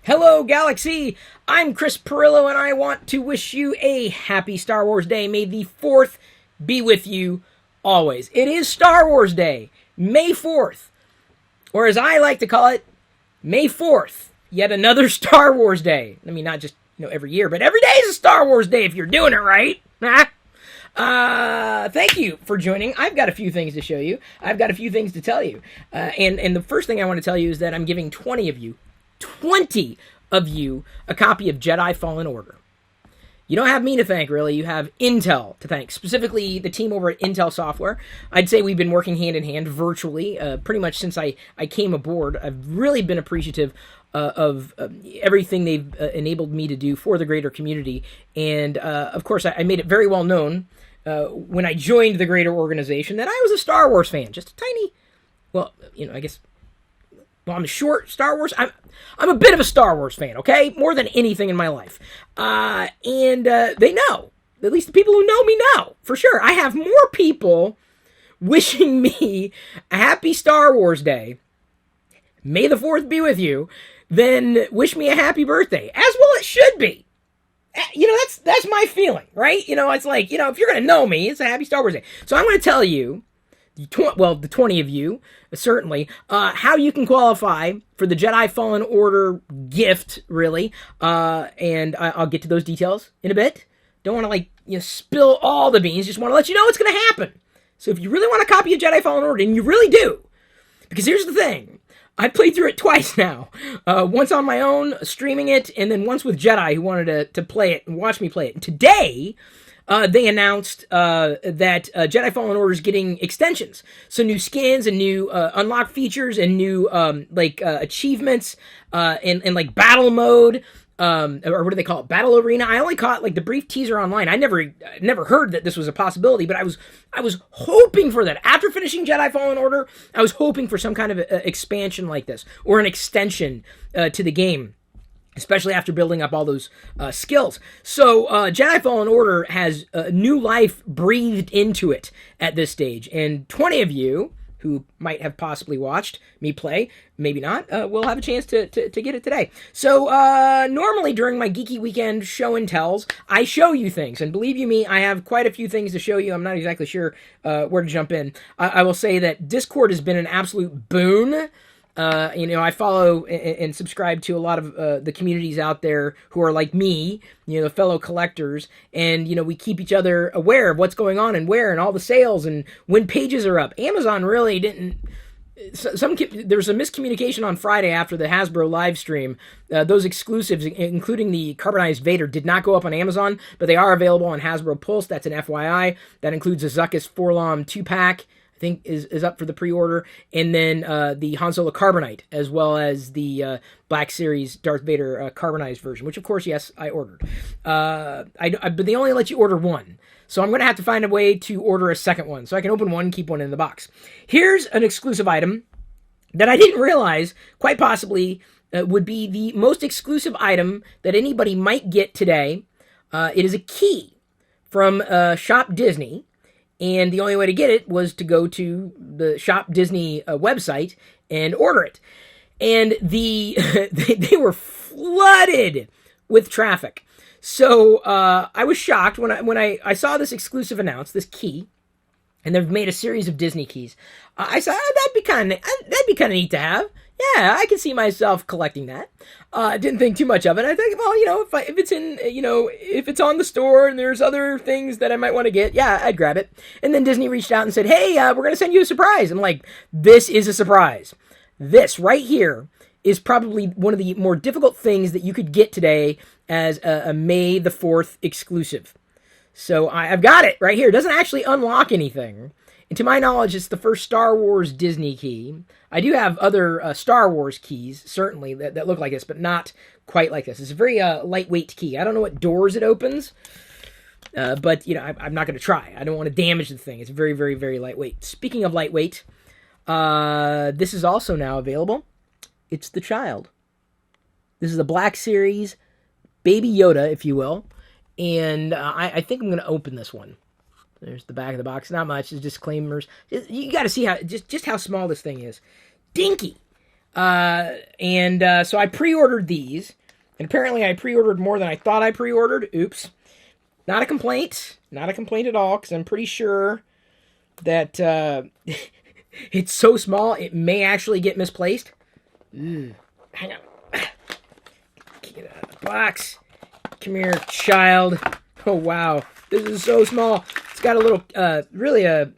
Hello, Galaxy! I'm Chris Pirillo, and I want to wish you a happy Star Wars Day. May the 4th be with you always. It is Star Wars Day, May 4th, or as I like to call it, May 4th, yet another Star Wars Day. I mean, not just every year, but every day is a Star Wars Day if you're doing it right. Thank you for joining. I've got a few things to show you. I've got a few things to tell you. And the first thing I want to tell you is that I'm giving 20 of you a copy of Jedi Fallen Order. You don't have me to thank, really. You have Intel to thank, specifically the team over at Intel Software. I'd say we've been working hand in hand virtually pretty much since I came aboard. I've really been appreciative of everything they've enabled me to do for the greater community. And, of course, I made it very well known when I joined the greater organization that I was a Star Wars fan. Just a tiny, I guess... Well, I'm a short Star Wars. I'm a bit of a Star Wars fan, okay? More than anything in my life. And they know. At least the people who know me know, for sure. I have more people wishing me a happy Star Wars Day, May the 4th be with you, than wish me a happy birthday. As well it should be. That's my feeling, right? It's like, if you're going to know me, it's a happy Star Wars Day. So I'm going to tell you, the 20 of you, certainly, how you can qualify for the Jedi Fallen Order gift, really. And I'll get to those details in a bit. Don't want to, spill all the beans. Just want to let you know what's going to happen. So if you really want a copy of Jedi Fallen Order, and you really do, because here's the thing. I played through it twice now. Once on my own, streaming it, and then once with Jedi who wanted to play it and watch me play it. And today... they announced that Jedi Fallen Order is getting extensions. So new skins and new unlock features and new achievements and battle mode. Or what do they call it? Battle arena. I only caught the brief teaser online. I never heard that this was a possibility, but I was hoping for that. After finishing Jedi Fallen Order, I was hoping for some kind of expansion like this or an extension to the game. Especially after building up all those skills. So Jedi Fallen Order has new life breathed into it at this stage. And 20 of you who might have possibly watched me play, maybe not, will have a chance to get it today. So normally during my Geeky Weekend show and tells, I show you things. And believe you me, I have quite a few things to show you. I'm not exactly sure where to jump in. I will say that Discord has been an absolute boon. I follow and subscribe to a lot of the communities out there who are like me, the fellow collectors, and, we keep each other aware of what's going on and where and all the sales and when pages are up. Amazon really didn't... There was a miscommunication on Friday after the Hasbro live stream. Those exclusives, including the carbonized Vader, did not go up on Amazon, but they are available on Hasbro Pulse. That's an FYI. That includes a Zuckuss 4-LOM 2-pack. I think is up for the pre-order, and then the Han Solo Carbonite, as well as the Black Series Darth Vader carbonized version, which of course, yes, I ordered. But they only let you order one, so I'm going to have to find a way to order a second one, so I can open one and keep one in the box. Here's an exclusive item that I didn't realize, quite possibly, would be the most exclusive item that anybody might get today. It is a key from Shop Disney. And the only way to get it was to go to the Shop Disney website and order it. And they were flooded with traffic. So I was shocked when I saw this exclusive announced, this key, and they've made a series of Disney keys. I said, that'd be kind of neat to have. Yeah, I can see myself collecting that. Didn't think too much of it. I think, if it's on the store and there's other things that I might want to get, yeah, I'd grab it. And then Disney reached out and said, hey, we're going to send you a surprise. I'm like, this is a surprise. This right here is probably one of the more difficult things that you could get today as a May the 4th exclusive. So I've got it right here. It doesn't actually unlock anything. And to my knowledge, it's the first Star Wars Disney key. I do have other Star Wars keys, certainly, that look like this, but not quite like this. It's a very lightweight key. I don't know what doors it opens, but, I'm not going to try. I don't want to damage the thing. It's very, very, very lightweight. Speaking of lightweight, this is also now available. It's the child. This is the Black Series Baby Yoda, if you will. And I think I'm going to open this one. There's the back of the box. Not much. It's disclaimers. You got to see how just how small this thing is. Dinky. So I pre-ordered these, and apparently I pre-ordered more than I thought I pre-ordered. Oops. Not a complaint. Not a complaint at all, because I'm pretty sure that it's so small it may actually get misplaced. Hang on. Get out of the box. Come here, child. Oh, wow. This is so small. It's got a little, really a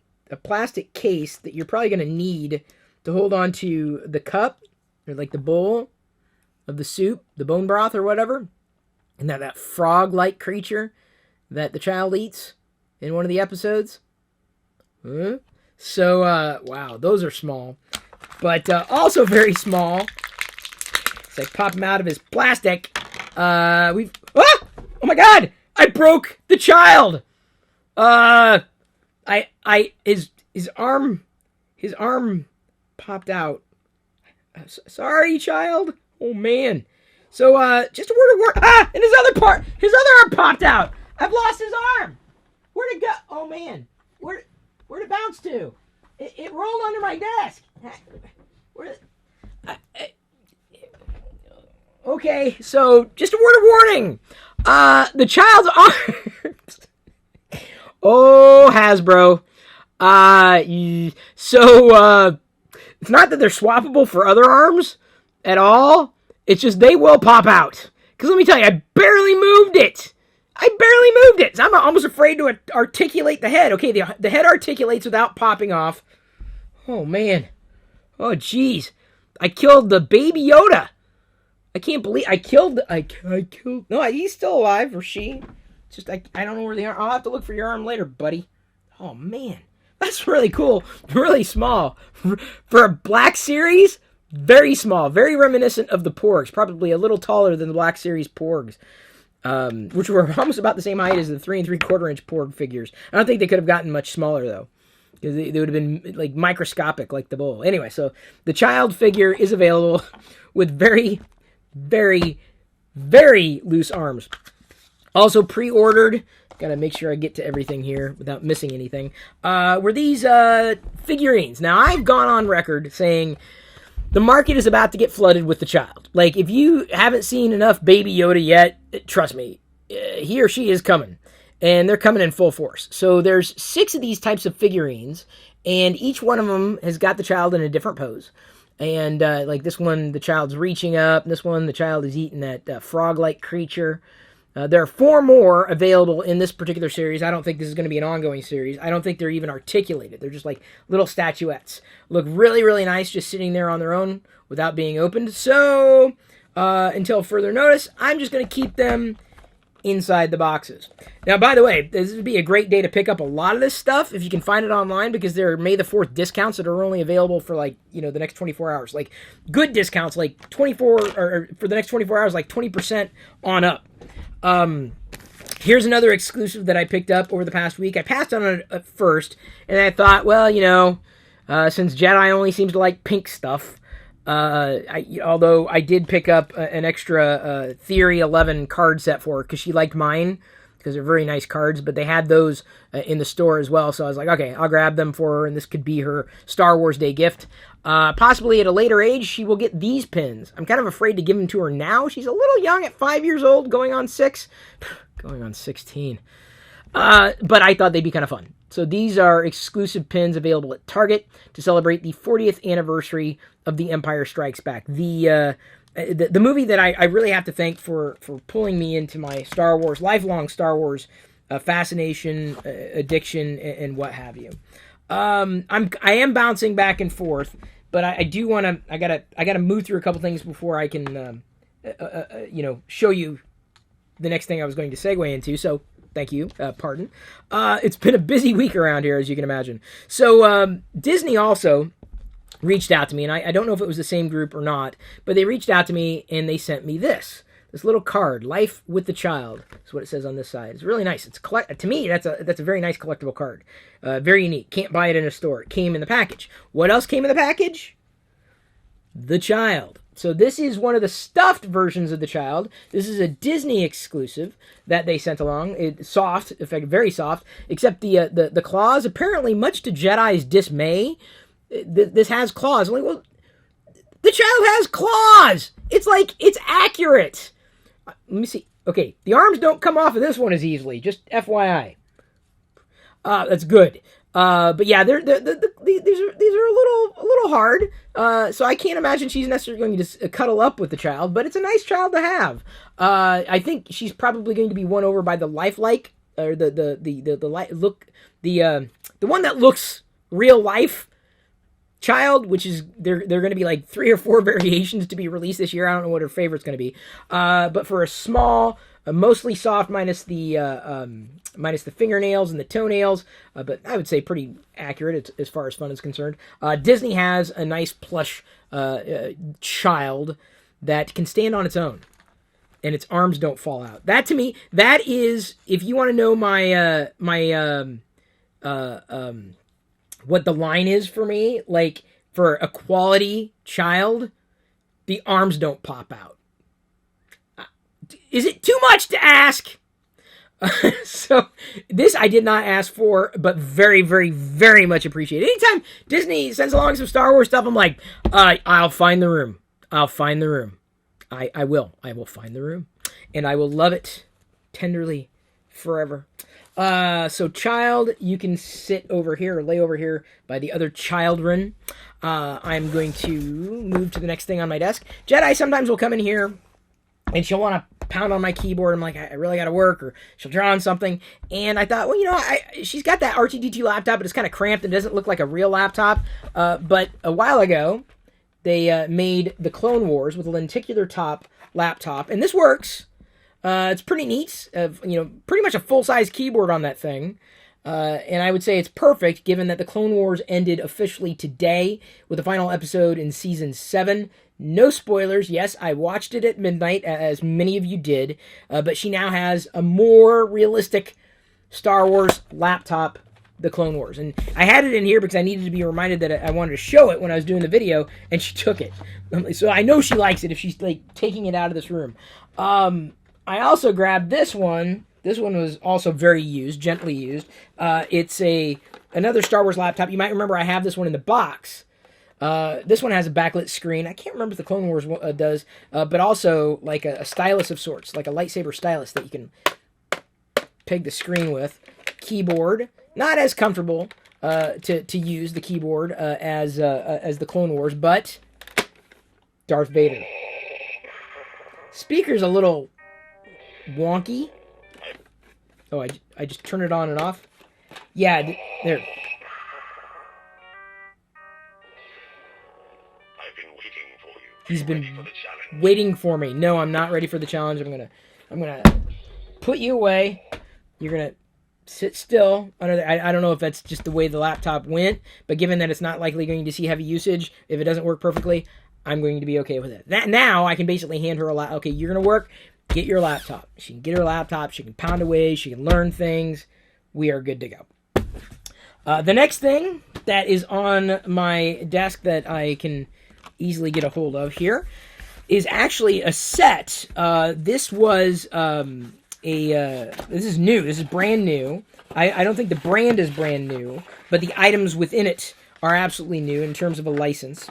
plastic case that you're probably going to need to hold on to the cup, or like the bowl of the soup, the bone broth or whatever. And that frog-like creature that the child eats in one of the episodes. So, wow, those are small. But also very small. It's like pop him out of his plastic. Oh my God! I broke the child! His arm popped out. Sorry, child. Oh, man. So, just a word of warning. And his other arm popped out. I've lost his arm. Where'd it go? Oh, man. Where'd it bounce to? It rolled under my desk. Okay, so just a word of warning. The child's arms. Oh, Hasbro. It's not that they're swappable for other arms at all. It's just they will pop out. Because let me tell you, I barely moved it. So I'm almost afraid to articulate the head. Okay, the head articulates without popping off. Oh, man. Oh, jeez. I killed the baby Yoda. I can't believe I killed. No, he's still alive, or she. It's just, I don't know where they are. I'll have to look for your arm later, buddy. Oh, man. That's really cool. Really small. For a Black Series, very small. Very reminiscent of the Porgs. Probably a little taller than the Black Series Porgs. Which were almost about the same height as the 3 3/4 inch Porg figures. I don't think they could have gotten much smaller, though. Because they would have been like microscopic like the bull. Anyway, so the child figure is available with very, very, very loose arms. Also pre-ordered, gotta make sure I get to everything here without missing anything, were these figurines. Now, I've gone on record saying the market is about to get flooded with the child. Like, if you haven't seen enough Baby Yoda yet, trust me, he or she is coming. And they're coming in full force. So there's 6 of these types of figurines, and each one of them has got the child in a different pose. And like this one, the child's reaching up. This one, the child is eating that frog-like creature. There are 4 more available in this particular series. I don't think this is going to be an ongoing series. I don't think they're even articulated. They're just like little statuettes. Look really, really nice just sitting there on their own without being opened. So, until further notice, I'm just going to keep them inside the boxes. Now, by the way, this would be a great day to pick up a lot of this stuff if you can find it online, because there are May the 4th discounts that are only available for, like, you know, the next 24 hours. Like, good discounts, like 24, or for the next 24 hours, like 20% on up. Here's another exclusive that I picked up over the past week. I passed on it at first, and I thought, well, you know, since Jedi only seems to like pink stuff, although I did pick up an extra Theory 11 card set for her, because she liked mine, because they're very nice cards, but they had those in the store as well, so I was like, okay, I'll grab them for her, and this could be her Star Wars Day gift. Possibly at a later age, she will get these pins. I'm kind of afraid to give them to her now. She's a little young at 5 years old, going on 6, going on 16. But I thought they'd be kind of fun. So these are exclusive pins available at Target to celebrate the 40th anniversary of The Empire Strikes Back. The movie that I really have to thank for pulling me into my Star Wars, lifelong Star Wars fascination, addiction, and what have you. I am bouncing back and forth, but I do want to. I gotta move through a couple things before I can, show you the next thing I was going to segue into. So. Thank you. Pardon. It's been a busy week around here, as you can imagine. So Disney also reached out to me, and I don't know if it was the same group or not, but they reached out to me and they sent me this little card, Life with the Child. That's what it says on this side. It's really nice. It's to me, that's a very nice collectible card. Very unique. Can't buy it in a store. It came in the package. What else came in the package? The child. So this is one of the stuffed versions of the child. This is a Disney exclusive that they sent along. It's soft, in fact, very soft, except the claws, apparently much to Jedi's dismay, this has claws. I'm like, well, The child has claws. It's like, it's accurate. Let me see. Okay, the arms don't come off of this one as easily. Just FYI. That's good. But yeah, these are a little hard. So I can't imagine she's necessarily going to just cuddle up with the child, but it's a nice child to have. I think she's probably going to be won over by the lifelike, or the one that looks real life child, which is they're going to be like 3 or 4 variations to be released this year. I don't know what her favorite's going to be. But for a small, mostly soft, minus the fingernails and the toenails, but I would say pretty accurate as far as fun is concerned. Disney has a nice plush child that can stand on its own, and its arms don't fall out. That, to me, that is, if you want to know what the line is for me, like for a quality child, the arms don't pop out. Is it too much to ask? So this I did not ask for, but very, very, very much appreciate it. Anytime Disney sends along some Star Wars stuff, I'm like, I'll find the room. I'll find the room. I will find the room, and I will love it tenderly forever. So child, you can sit over here or lay over here by the other children. I'm going to move to the next thing on my desk. Jedi sometimes will come in here and she'll want to pound on my keyboard. I'm like, I really got to work, or she'll draw on something. And I thought, well, she's got that R2-D2 laptop, but it's kind of cramped and doesn't look like a real laptop. But a while ago, they made the Clone Wars with a lenticular top laptop, and this works. It's pretty neat. Pretty much a full-size keyboard on that thing. And I would say it's perfect, given that the Clone Wars ended officially today with the final episode in Season 7. No spoilers. Yes, I watched it at midnight, as many of you did. But she now has a more realistic Star Wars laptop, the Clone Wars. And I had it in here because I needed to be reminded that I wanted to show it when I was doing the video, and she took it. So I know she likes it if she's like taking it out of this room. I also grabbed this one. This one was also very used, gently used. It's another Star Wars laptop. You might remember I have this one in the box. This one has a backlit screen. I can't remember if the Clone Wars does, but also like a stylus of sorts, like a lightsaber stylus that you can peg the screen with. Keyboard, not as comfortable to use the keyboard as the Clone Wars, but Darth Vader. Speaker's a little wonky. Oh, I just turn it on and off. Yeah, there. I've been waiting for you. He's been waiting for me. No, I'm not ready for the challenge. I'm gonna put you away. You're gonna sit still. I don't know if that's just the way the laptop went, but given that it's not likely going to see heavy usage, if it doesn't work perfectly, I'm going to be okay with it. Now I can basically hand her a laptop. Okay, you're gonna work. Get your laptop. She can get her laptop. She can pound away. She can learn things. We are good to go. The next thing that is on my desk that I can easily get a hold of here is actually a set. This was this is new. This is brand new. I don't think the brand is brand new, but the items within it are absolutely new in terms of a license.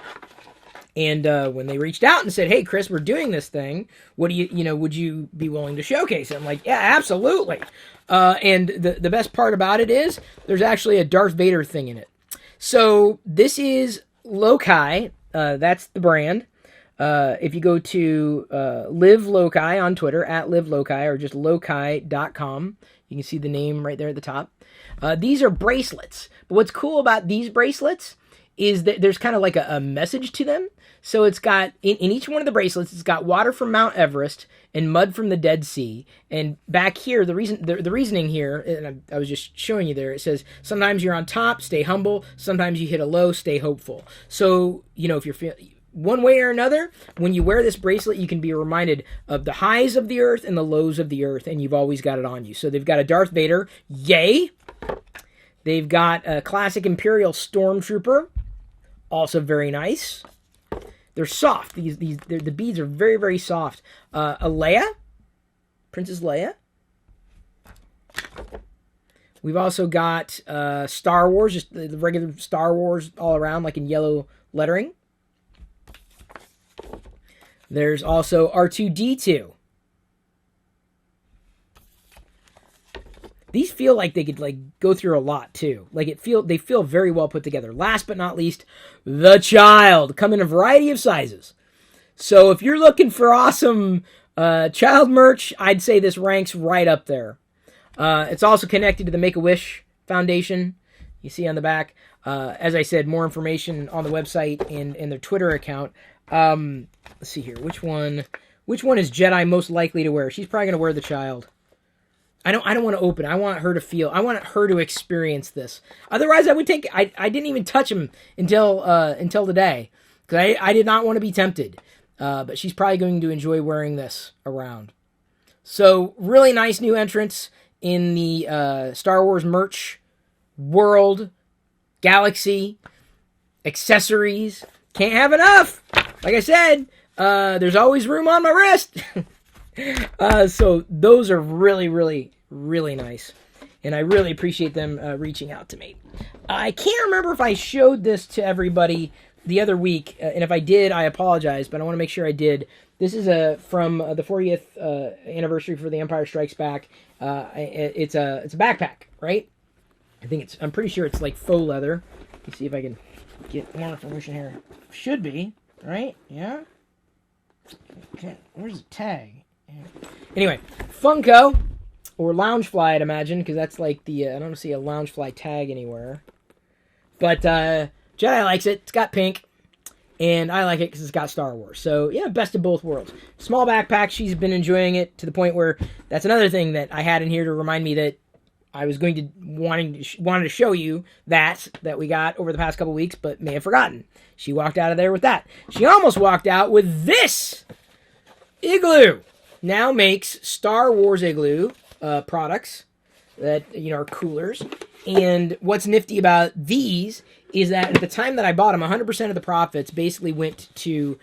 And when they reached out and said, "Hey, Chris, we're doing this thing. What do would you be willing to showcase it?" I'm like, "Yeah, absolutely." And the best part about it is there's actually a Darth Vader thing in it. So this is Lokai. That's the brand. If you go to Live Lokai on Twitter, at Live Lokai, or just Lokai.com, you can see the name right there at the top. These are bracelets. But what's cool about these bracelets is that there's kind of like a message to them. So it's got, in each one of the bracelets, it's got water from Mount Everest and mud from the Dead Sea. And back here, the reasoning here, and I was just showing you there, it says, sometimes you're on top, stay humble. Sometimes you hit a low, stay hopeful. So, if you're feeling one way or another, when you wear this bracelet, you can be reminded of the highs of the earth and the lows of the earth, and you've always got it on you. So they've got a Darth Vader, yay! They've got a classic Imperial Stormtrooper, also very nice. They're soft. The beads are very, very soft. A Leia, Princess Leia. We've also got Star Wars, just the regular Star Wars all around, like in yellow lettering. There's also R2-D2. These feel like they could like go through a lot too. Like they feel very well put together. Last but not least, the Child come in a variety of sizes. So if you're looking for awesome child merch, I'd say this ranks right up there. It's also connected to the Make-A-Wish Foundation. You see on the back. As I said, more information on the website and their Twitter account. Let's see here. Which one is Jedi most likely to wear? She's probably going to wear the Child. I don't want to open. I want her to feel. I want her to experience this. Otherwise, I would take. I didn't even touch him until today because I did not want to be tempted. But she's probably going to enjoy wearing this around. So really nice new entrance in the Star Wars merch world, galaxy, accessories. Can't have enough. Like I said, there's always room on my wrist. So those are really, really, really nice. And I really appreciate them reaching out to me. I can't remember if I showed this to everybody the other week. And if I did, I apologize. But I want to make sure I did. This is from the 40th anniversary for The Empire Strikes Back. It's a backpack, right? I'm pretty sure it's like faux leather. Let me see if I can get more information here. Should be, right? Yeah? Okay, where's the tag? Anyway, Funko, or Loungefly, I'd imagine, because that's like I don't see a Loungefly tag anywhere. But Jedi likes it. It's got pink, and I like it because it's got Star Wars. So, yeah, best of both worlds. Small backpack, she's been enjoying it to the point where that's another thing that I had in here to remind me that I was wanted to show you that we got over the past couple weeks, but may have forgotten. She walked out of there with that. She almost walked out with this. Igloo now makes Star Wars Igloo products that are coolers. And what's nifty about these is that at the time that I bought them, 100% of the profits basically went to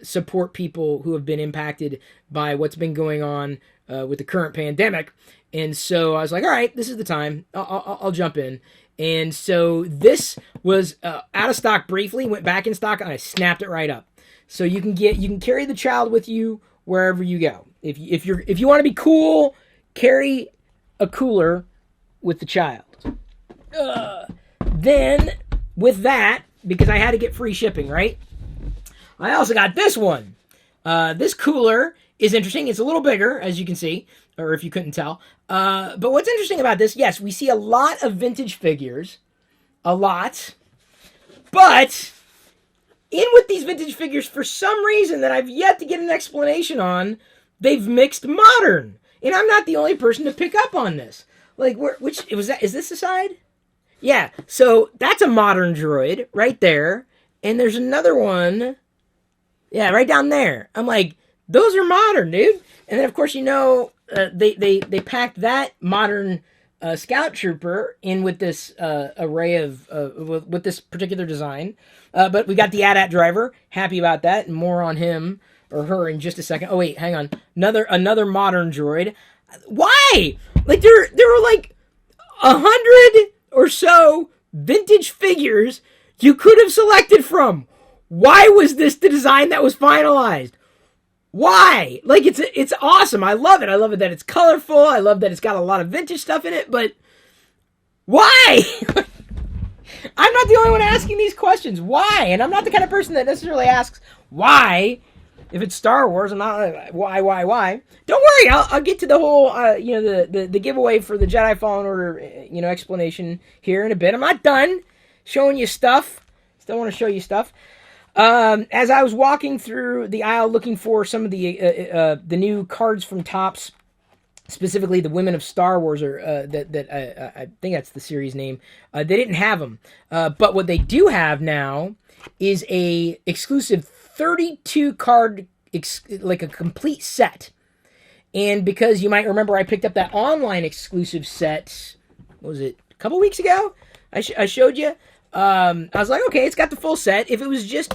support people who have been impacted by what's been going on with the current pandemic. And so I was like, all right, this is the time. I'll jump in. And so this was out of stock briefly, went back in stock, and I snapped it right up. So you can carry the Child with you wherever you go. If you want to be cool, carry a cooler with the Child. Then with that, because I had to get free shipping, right? I also got this one. This cooler is interesting. It's a little bigger, as you can see, or if you couldn't tell. But what's interesting about this, yes, we see a lot of vintage figures. A lot. But in with these vintage figures, for some reason that I've yet to get an explanation on, they've mixed modern. And I'm not the only person to pick up on this. Like, is this the side? Yeah, so that's a modern droid right there. And there's another one, yeah, right down there. I'm like, those are modern, dude. And then, of course, they packed that modern Scout Trooper in with this array of, with this particular design. But we got the AT-AT driver. Happy about that. And more on him or her in just a second. Oh, wait, hang on. Another modern droid. Why? Like, there were like 100 or so vintage figures you could have selected from. Why was this the design that was finalized? Why? Like, it's awesome. I love it. I love it that it's colorful. I love that it's got a lot of vintage stuff in it, but why? I'm not the only one asking these questions. Why? And I'm not the kind of person that necessarily asks why. If it's Star Wars, I'm not like, why? Don't worry, I'll get to the whole, the giveaway for the Jedi Fallen Order, explanation here in a bit. I'm not done showing you stuff. Still want to show you stuff. As I was walking through the aisle looking for some of the new cards from Topps, specifically the Women of Star Wars, or I think that's the series name. They didn't have them, but what they do have now is a exclusive 32 card, like a complete set. And because you might remember, I picked up that online exclusive set. What was it? A couple weeks ago? I showed you. I was like, okay, it's got the full set. If it was just,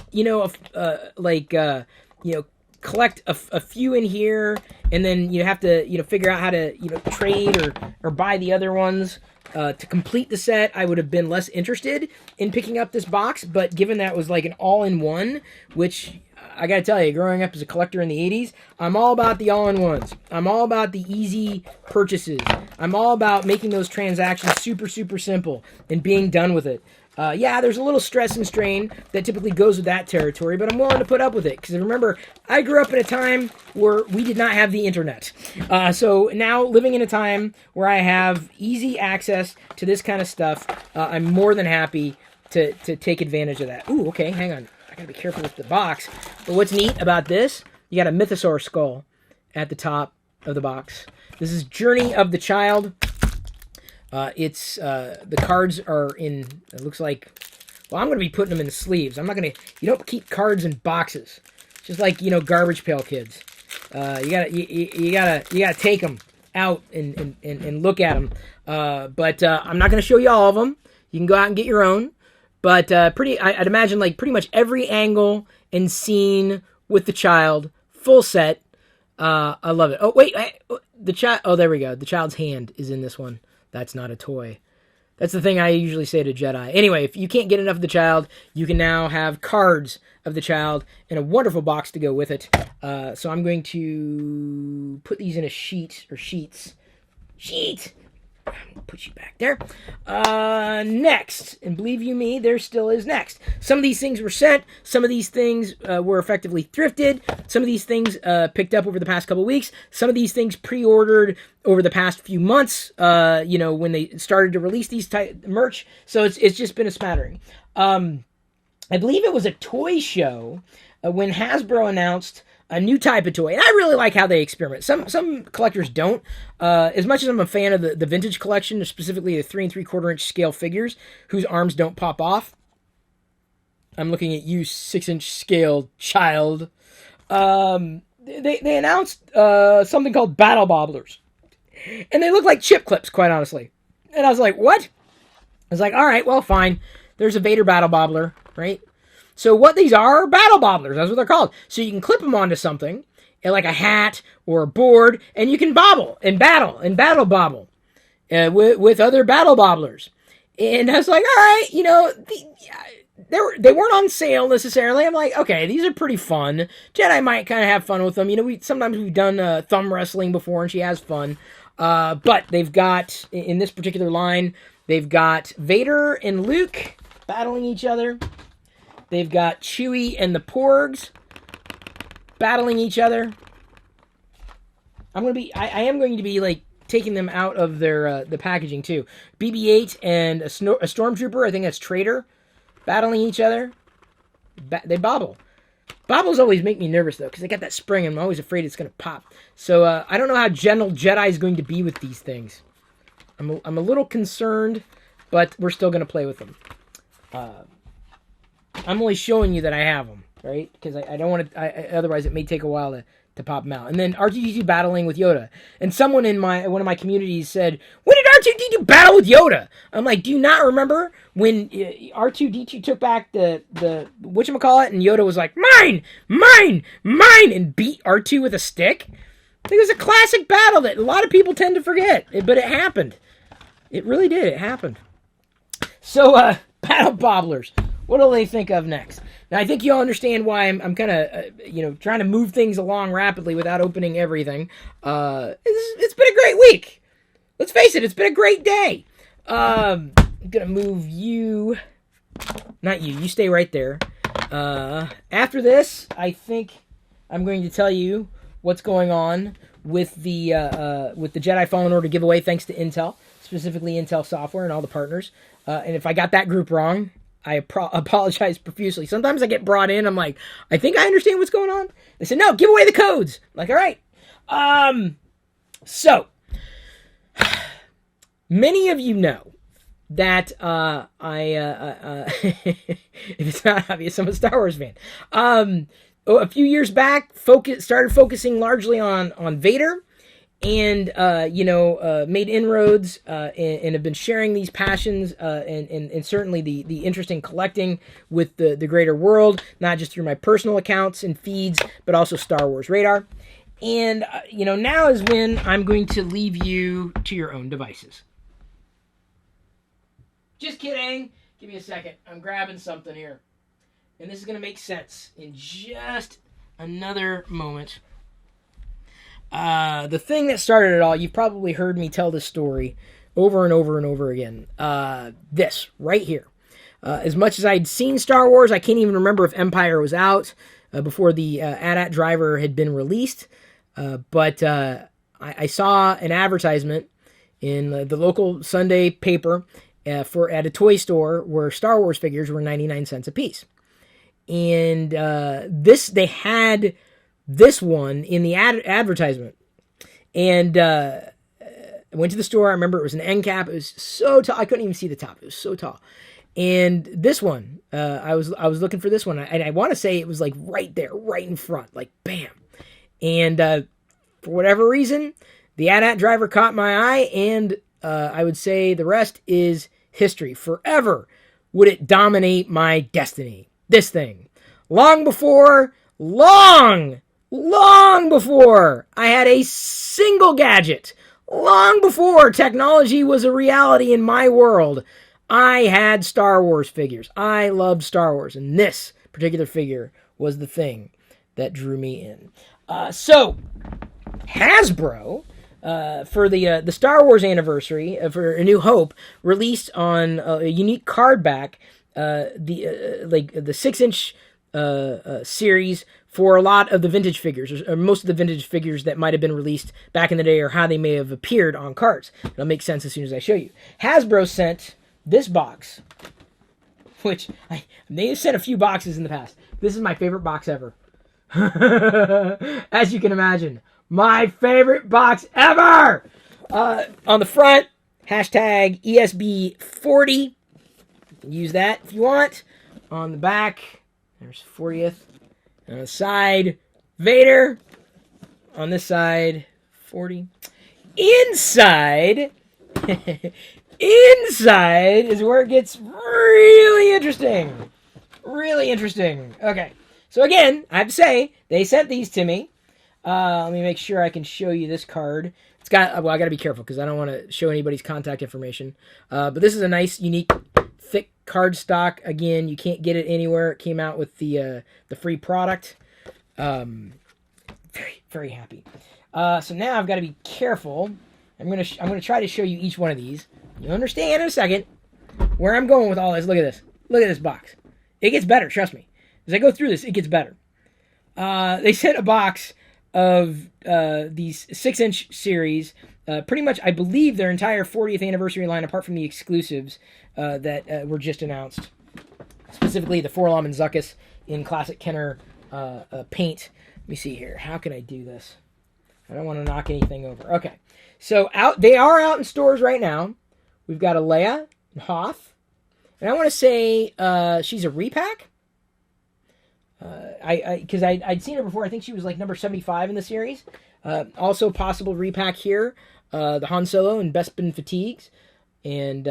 collect a few in here, and then you have to, figure out how to, trade or buy the other ones to complete the set, I would have been less interested in picking up this box. But given that it was like an all-in-one, which I gotta tell you, growing up as a collector in the 80s, I'm all about the all-in-ones. I'm all about the easy purchases. I'm all about making those transactions super, super simple and being done with it. Yeah, there's a little stress and strain that typically goes with that territory, but I'm willing to put up with it. Because remember, I grew up in a time where we did not have the internet. So now, living in a time where I have easy access to this kind of stuff, I'm more than happy to take advantage of that. Ooh, okay, hang on. I gotta be careful with the box. But what's neat about this, you got a mythosaur skull at the top of the box. This is Journey of the Child. It's the cards are in, it looks like, well, I'm going to be putting them in the sleeves. I'm not going to, you don't keep cards in boxes. It's just like, Garbage Pail Kids. You gotta take them out and look at them. But I'm not going to show you all of them. You can go out and get your own. But I'd imagine like pretty much every angle and scene with the child, full set. I love it. Oh, wait, the child, oh, there we go. The child's hand is in this one. That's not a toy. That's the thing I usually say to Jedi. Anyway, if you can't get enough of the child, you can now have cards of the child in a wonderful box to go with it. So I'm going to put these in a sheet, or sheets. Sheet! Put you back there. Next, and believe you me, there still is next. Some of these things were sent. Some of these things were effectively thrifted. Some of these things picked up over the past couple weeks. Some of these things pre-ordered over the past few months. When they started to release these merch. So it's just been a smattering. I believe it was a toy show when Hasbro announced a new type of toy. And I really like how they experiment. Some collectors don't. As much as I'm a fan of the vintage collection, specifically the 3 3/4 inch scale figures whose arms don't pop off. I'm looking at you, 6-inch scale child. They announced something called Battle Bobblers. And they look like chip clips, quite honestly. And I was like, what? I was like, all right, well, fine. There's a Vader Battle Bobbler, right? So what these are battle bobblers. That's what they're called. So you can clip them onto something, like a hat or a board, and you can bobble and battle bobble with other battle bobblers. And I was like, all right, they weren't on sale necessarily. I'm like, okay, these are pretty fun. Jedi might kind of have fun with them. Sometimes we've done thumb wrestling before, and she has fun. But they've got, in this particular line, they've got Vader and Luke battling each other. They've got Chewie and the Porgs battling each other. I am going to be like taking them out of their the packaging too. BB-8 and a Stormtrooper, I think that's Traitor, battling each other. They bobble. Bobbles always make me nervous though, because they got that spring and I'm always afraid it's going to pop. So I don't know how gentle Jedi is going to be with these things. I'm a little concerned, but we're still going to play with them. I'm only showing you that I have them, right? Because I don't want to. Otherwise, it may take a while to pop them out. And then R2-D2 battling with Yoda. And someone in one of my communities said, "When did R2-D2 battle with Yoda?" I'm like, do you not remember when R2-D2 took back the whatchamacallit, and Yoda was like, "Mine, mine, mine," and beat R2 with a stick? It was a classic battle that a lot of people tend to forget, but it happened. It really did. It happened. So, battle bobblers. What do they think of next? Now, I think you all understand why I'm kind of, trying to move things along rapidly without opening everything. It's been a great week. Let's face it, it's been a great day. I'm going to move you. Not you. You stay right there. After this, I think I'm going to tell you what's going on with the Jedi Fallen Order giveaway, thanks to Intel, specifically Intel Software and all the partners. And if I got that group wrong, I apologize profusely. Sometimes I get brought in. I'm like, I think I understand what's going on. They said, no, give away the codes. I'm like, all right. So, many of you know that if it's not obvious, I'm a Star Wars fan. A few years back, started focusing largely on Vader. And, made inroads and have been sharing these passions and certainly the interest in collecting with the greater world, not just through my personal accounts and feeds, but also Star Wars Radar. And, now is when I'm going to leave you to your own devices. Just kidding. Give me a second. I'm grabbing something here. and this is going to make sense in just another moment. The thing that started it all, you've probably heard me tell this story over and over and over again. This right here. As much as I'd seen Star Wars, I can't even remember if Empire was out before the AT-AT driver had been released. But I saw an advertisement in the local Sunday paper at a toy store where Star Wars figures were 99 cents a piece. And they had this one in the advertisement. And I went to the store. I remember it was an end cap. It was so tall. I couldn't even see the top. It was so tall. And this one, I was looking for this one. And I want to say it was like right there, right in front, like bam. And for whatever reason, the AT-AT driver caught my eye. And I would say the rest is history. Forever would it dominate my destiny. This thing. Long before I had a single gadget, long before technology was a reality in my world, I had Star Wars figures. I loved Star Wars, and this particular figure was the thing that drew me in. So, Hasbro, for the Star Wars anniversary, for A New Hope, released on a unique card back, the 6-inch series for a lot of the vintage figures, or most of the vintage figures that might have been released back in the day, or how they may have appeared on cards. It'll make sense as soon as I show you. Hasbro sent this box, which they've sent a few boxes in the past. This is my favorite box ever. As you can imagine, my favorite box ever! On the front, hashtag ESB40. You can use that if you want. On the back, there's 40th. On the side, Vader. On this side, 40. Inside is where it gets really interesting. Really interesting. Okay. So again, I have to say, they sent these to me. Let me make sure I can show you this card. It's got, well, I got to be careful because I don't want to show anybody's contact information. But this is a nice, unique, thick card stock. Again, you can't get it anywhere. It came out with the free product. Very, very happy. So now I've got to be careful. I'm gonna try to show you each one of these. You'll understand in a second where I'm going with all this. Look at this. Look at this box. It gets better. Trust me. As I go through this, it gets better. They sent a box of these 6-inch series. Pretty much, I believe, their entire 40th anniversary line, apart from the exclusives that were just announced. Specifically, the Forlom and Zuckuss in classic Kenner paint. Let me see here. How can I do this? I don't want to knock anything over. Okay. So they are out in stores right now. We've got a Leia and Hoth. And I want to say she's a repack. Because I'd seen her before. I think she was like number 75 in the series. Also possible repack here. The Han Solo and Bespin fatigues. And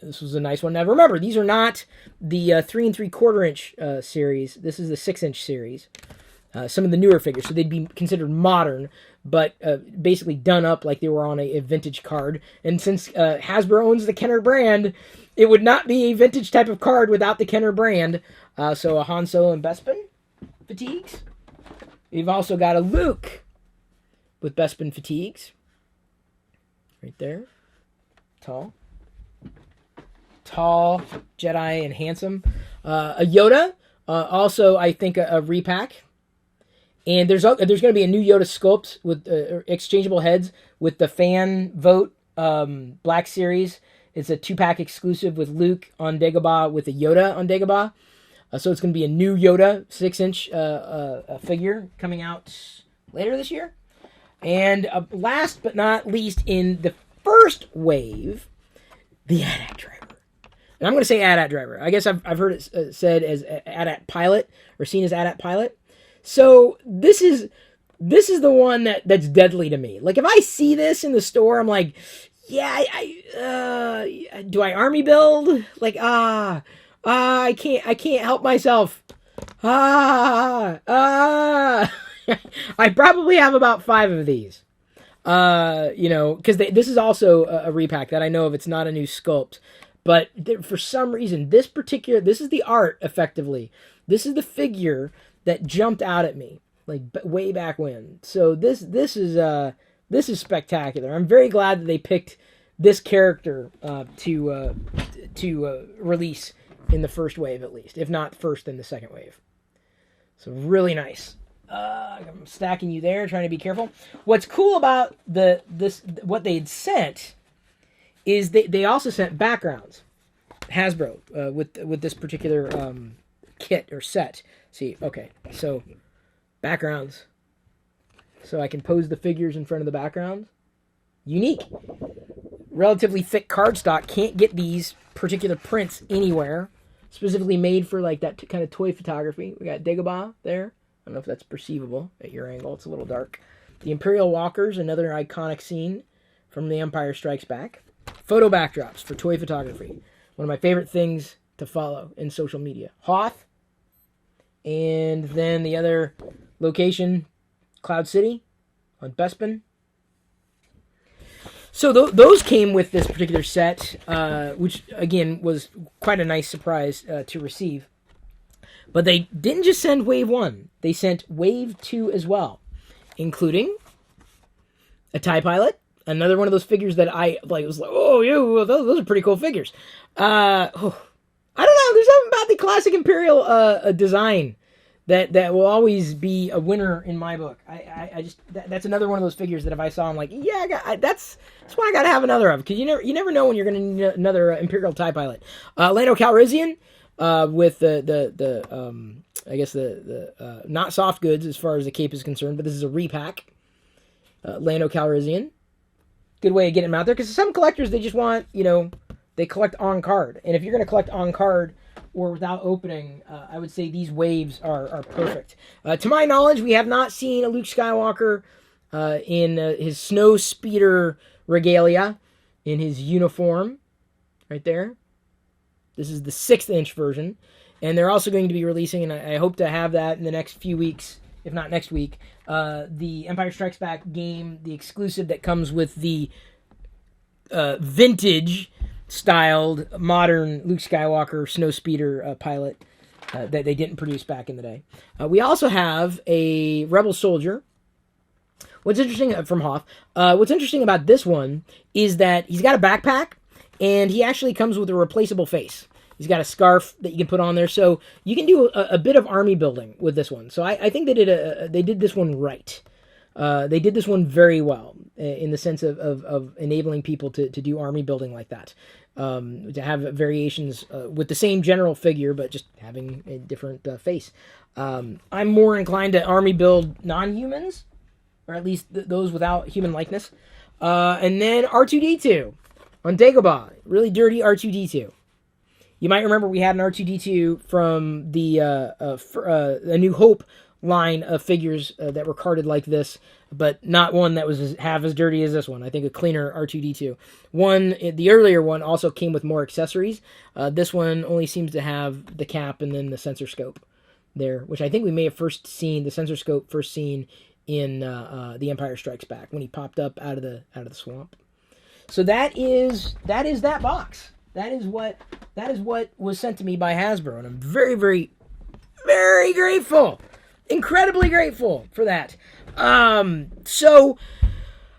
this was a nice one. Now remember, these are not the 3 3/4 inch series. This is the 6-inch series. Some of the newer figures. So they'd be considered modern, but basically done up like they were on a vintage card. And since Hasbro owns the Kenner brand, it would not be a vintage type of card without the Kenner brand. So a Han Solo and Bespin fatigues. We've also got a Luke with Bespin fatigues. Right there. Tall, Jedi, and handsome. A Yoda. Also, I think a repack. And there's going to be a new Yoda sculpt with exchangeable heads with the fan vote Black Series. It's a 2-pack exclusive with Luke on Dagobah with a Yoda on Dagobah. So it's going to be a new Yoda 6-inch figure coming out later this year. And last but not least, in the first wave, the AT-AT driver. And I'm going to say AT-AT driver. I guess I've heard it said as AT-AT pilot or seen as AT-AT pilot. So this is the one that's deadly to me. Like if I see this in the store, I'm like, yeah, do I army build? Like I can't help myself. I probably have about 5 of these. Because this is also a repack that I know of. It's not a new sculpt. But for some reason, this is the art, effectively. This is the figure that jumped out at me, like way back when. So this is spectacular. I'm very glad that they picked this character to release in the first wave, at least, if not first, in the second wave. So really nice. I'm stacking you there, trying to be careful. What's cool about what they'd sent is they also sent backgrounds. Hasbro with this particular kit or set. See, okay, so backgrounds. So I can pose the figures in front of the backgrounds. Unique. Relatively thick cardstock. Can't get these particular prints anywhere. Specifically made for like that kind of toy photography. We got Dagobah there. I don't know if that's perceivable at your angle. It's a little dark. The Imperial Walkers, another iconic scene from The Empire Strikes Back. Photo backdrops for toy photography. One of my favorite things to follow in social media. Hoth. And then the other location, Cloud City on Bespin. So those came with this particular set, which, again, was quite a nice surprise to receive. But they didn't just send Wave 1. They sent Wave 2 as well, including a TIE Pilot, another one of those figures that I was like, oh, yeah, those are pretty cool figures. I don't know. There's something about the classic Imperial design that will always be a winner in my book. I just that's another one of those figures that if I saw, I'm like, yeah, that's why I got to have another of, because you never know when you're going to need another Imperial TIE Pilot. Lando Calrissian with the I guess the not soft goods as far as the cape is concerned, but this is a repack. Lando Calrissian. Good way of getting them out there, because some collectors, they just want, they collect on card, and if you're going to collect on card or without opening, I would say these waves are perfect. To my knowledge, we have not seen a Luke Skywalker in his snow speeder regalia, in his uniform, right there. This is the 6-inch version, and they're also going to be releasing, and I hope to have that in the next few weeks, if not next week, the Empire Strikes Back game, the exclusive that comes with the vintage styled modern Luke Skywalker snowspeeder pilot that they didn't produce back in the day. We also have a Rebel soldier. What's interesting from Hoth? What's interesting about this one is that he's got a backpack, and he actually comes with a replaceable face. He's got a scarf that you can put on there, so you can do a bit of army building with this one. So I think they did this one right. They did this one very well in the sense of enabling people to do army building like that. To have variations with the same general figure, but just having a different face. I'm more inclined to army build non-humans, or at least those without human likeness. And then R2-D2 on Dagobah. Really dirty R2-D2. You might remember we had an R2-D2 from the A New Hope line of figures that were carded like this, but not one that was half as dirty as this one. I think a cleaner R2-D2. The earlier one also came with more accessories. This one only seems to have the cap and then the sensor scope there, which I think we may have first seen in The Empire Strikes Back when he popped up out of the swamp. So that is that box. That is what was sent to me by Hasbro, and I'm very, very, very grateful. Incredibly grateful for that. So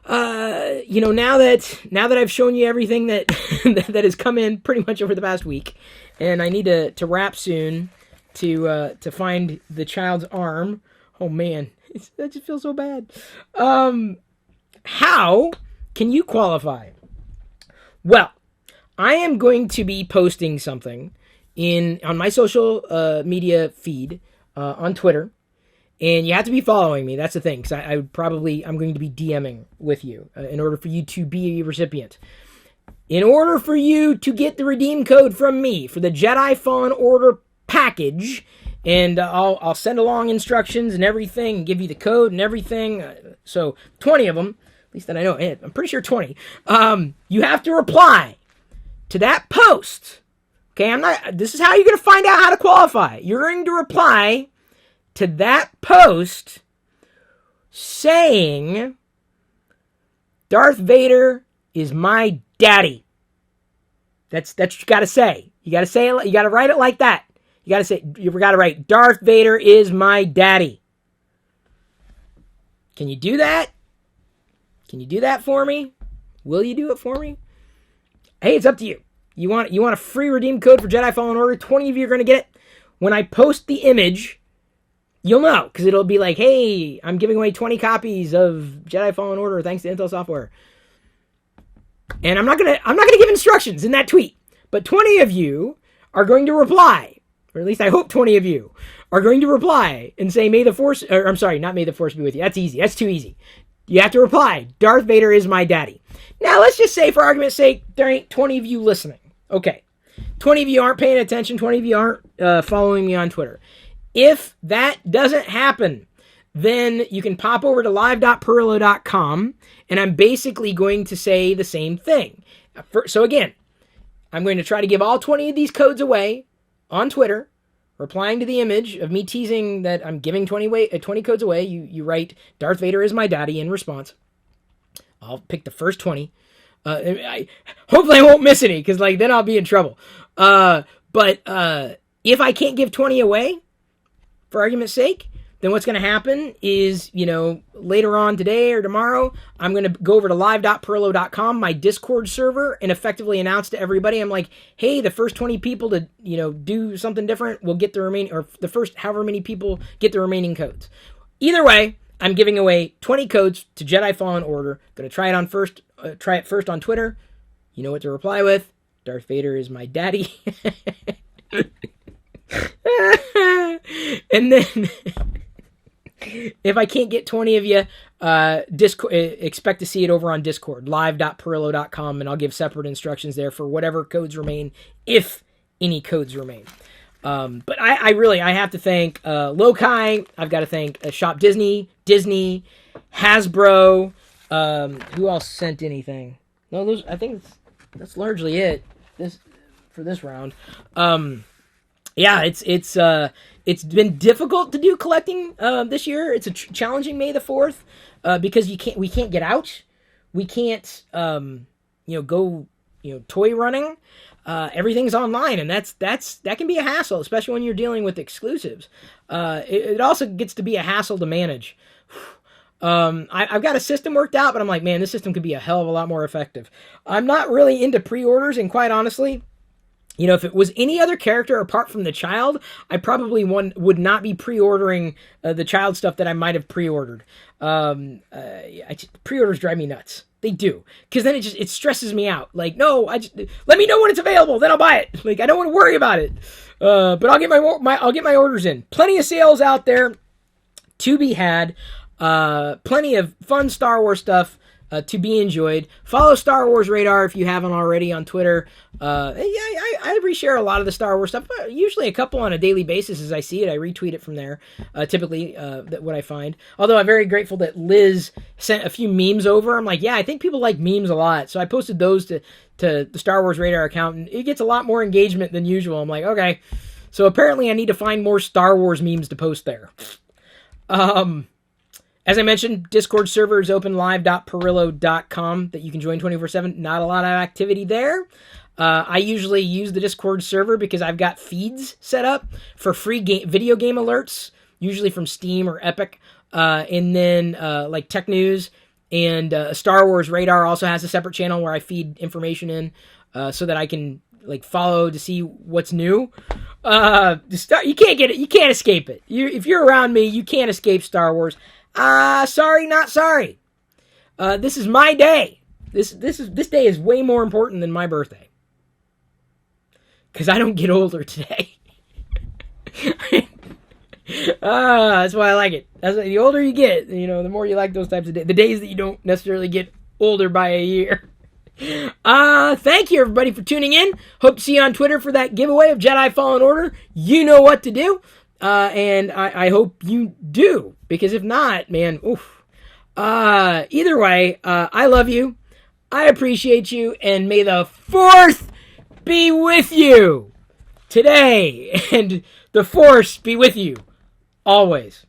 now that I've shown you everything that that has come in pretty much over the past week, and I need to wrap soon to find the child's arm. Oh man, that just feels so bad. How can you qualify? Well, I am going to be posting something on my social media feed on Twitter. And you have to be following me. That's the thing, because I'm going to be DMing with you in order for you to be a recipient. In order for you to get the redeem code from me for the Jedi Fallen Order package, and I'll send along instructions and everything, and give you the code and everything. So 20 of them, at least that I know. I'm pretty sure 20. You have to reply to that post. Okay, this is how you're going to find out how to qualify. You're going to reply to that post saying, Darth Vader is my daddy. That's what you got to say. You got to say it. You got to write it like that. You got to write, Darth Vader is my daddy. Can you do that? Can you do that for me? Will you do it for me? Hey, it's up to you. You want a free redeem code for Jedi Fallen Order? 20 of you are going to get it. When I post the image, you'll know, because it'll be like, hey, I'm giving away 20 copies of Jedi Fallen Order thanks to Intel Software. And I'm not gonna give instructions in that tweet, but 20 of you are going to reply, or at least I hope 20 of you are going to reply and say, may the Force, or I'm sorry, not may the Force be with you. That's easy. That's too easy. You have to reply, Darth Vader is my daddy. Now, let's just say, for argument's sake, there ain't 20 of you listening. Okay. 20 of you aren't paying attention. 20 of you aren't following me on Twitter. If that doesn't happen, then you can pop over to live.pirillo.com, and I'm basically going to say the same thing. So again, I'm going to try to give all 20 of these codes away on Twitter, replying to the image of me teasing that I'm giving 20 codes away. You write, Darth Vader is my daddy in response. I'll pick the first 20. Hopefully I won't miss any, because then I'll be in trouble. But if I can't give 20 away, for argument's sake, then what's going to happen is, later on today or tomorrow, I'm going to go over to live.pirillo.com, my Discord server, and effectively announce to everybody, I'm like, hey, the first 20 people to, do something different will get the remaining, or the first however many people get the remaining codes. Either way, I'm giving away 20 codes to Jedi Fallen Order. Going to try it first on Twitter. You know what to reply with. Darth Vader is my daddy. And then if I can't get 20 of you, expect to see it over on Discord, live.pirillo.com, and I'll give separate instructions there for whatever codes remain, if any codes remain. But I have to thank Lokai. I've got to thank Shop Disney, Hasbro. Who else sent anything? No, I think that's largely it for this round. Yeah, it's been difficult to do collecting this year. It's a challenging May the 4th because we can't get out. We can't go toy running. Everything's online, and that can be a hassle, especially when you're dealing with exclusives. It also gets to be a hassle to manage. I've got a system worked out, but I'm like, man, this system could be a hell of a lot more effective. I'm not really into pre-orders, and quite honestly, if it was any other character apart from the child, I probably would not be pre-ordering the child stuff that I might have pre-ordered. Pre-orders drive me nuts. They do, because then it stresses me out. Like, no, let me know when it's available, then I'll buy it. Like, I don't want to worry about it. But I'll get my orders in. Plenty of sales out there to be had. Plenty of fun Star Wars stuff to be enjoyed. Follow Star Wars Radar if you haven't already on Twitter. I reshare a lot of the Star Wars stuff, usually a couple on a daily basis as I see it. I retweet it from there, typically, what I find. Although I'm very grateful that Liz sent a few memes over. I'm like, yeah, I think people like memes a lot. So I posted those to the Star Wars Radar account, and it gets a lot more engagement than usual. I'm like, okay. So apparently I need to find more Star Wars memes to post there. As I mentioned, Discord server is open, live.pirillo.com, that you can join 24/7. Not a lot of activity there. I usually use the Discord server because I've got feeds set up for free video game alerts, usually from Steam or Epic, and then like Tech News, and Star Wars Radar also has a separate channel where I feed information in so that I can follow to see what's new. You can't get it. You can't escape it. If you're around me, you can't escape Star Wars. Sorry, not sorry. This is my day. This day is way more important than my birthday. Because I don't get older today. That's why I like it. The older you get, the more you like those types of days. The days that you don't necessarily get older by a year. Thank you everybody for tuning in. Hope to see you on Twitter for that giveaway of Jedi Fallen Order. You know what to do. And I hope you do, because if not, man, oof. Either way, I love you. I appreciate you, and may the 4th be with you today, and the Force be with you always.